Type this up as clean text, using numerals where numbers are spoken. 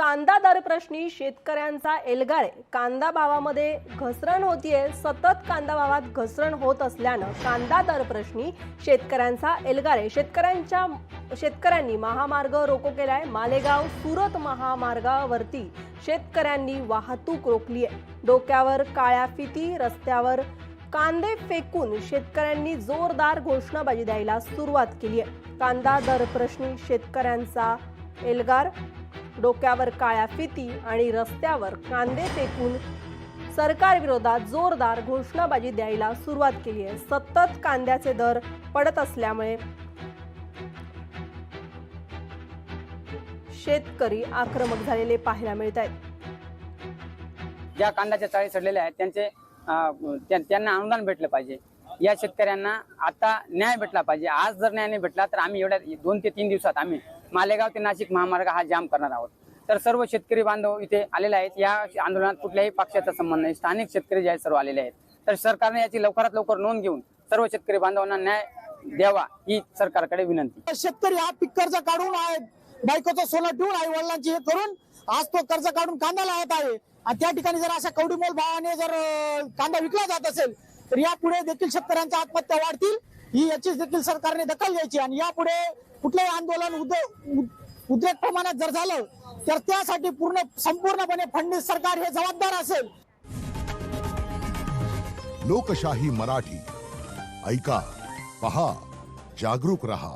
कांदा दर प्रश्नी शेतकऱ्यांचा एल्गार. कांदा भावामध्ये घसरण होतीये. सतत कांदा भावात घसरण होत असल्यानं कांदा दर प्रश्नी शेतकऱ्यांचा एल्गार. शेतकऱ्यांनी महामार्ग रोको केलाय. मालेगाव सुरत महामार्गावरती शेतकऱ्यांनी वाहतूक रोखली आहे. डोक्यावर काळ्या फिती, रस्त्यावर कांदे फेकून शेतकऱ्यांनी जोरदार घोषणाबाजी द्यायला सुरुवात केली आहे. कांदा दर प्रश्नी शेतकऱ्यांचा एल्गार. डोक्यावर काळ्या फिती आणि रस्त्यावर कांदे फेकून सरकार विरोधात जोरदार घोषणाबाजी द्यायला सुरुवात केली आहे. सतत कांद्याचे दर पडत असल्यामुळे शेतकरी आक्रमक झालेले पाहायला मिळत आहेत. ज्या कांद्याच्या चाळी चढलेल्या आहेत त्यांना अनुदान भेटलं पाहिजे. या शेतकऱ्यांना आता न्याय भेटला पाहिजे. आज जर न्याय नाही भेटला तर आम्ही एवढ्या 2 ते 3 दिवसात आम्ही मालेगाव ते नाशिक महामार्ग हा जाम करणार आहोत. तर सर्व शेतकरी बांधव इथे आलेले आहेत. या आंदोलनात कुठल्याही पक्षाचा संबंध नाही. स्थानिक शेतकरी जे आहेत सर्व आलेले आहेत. तर सरकारने याची लवकरात लवकर नोंद घेऊन सर्व शेतकरी बांधवांना न्याय द्यावा ही सरकारकडे विनंती. शेतकरी हा पीक कर्ज काढून आहे, बायकोचं सोनं ठेवून आई वडिलांची हे करून आज तो कर्ज काढून कांदा लावत आहे. आणि त्या ठिकाणी जर अशा कवडीमोल भावाने जर कांदा विकला जात असेल तर यापुढे देखील शेतकऱ्यांच्या आत्महत्या वाढतील. ही याची देखील सरकारने दखल घ्यायची आणि यापुढे कुठलेही आंदोलन उद्रेक प्रमाणात जर झालं तर त्यासाठी संपूर्णपणे फडणवीस सरकार हे जबाबदार असेल. लोकशाही मराठी ऐका, पहा, जागरूक रहा.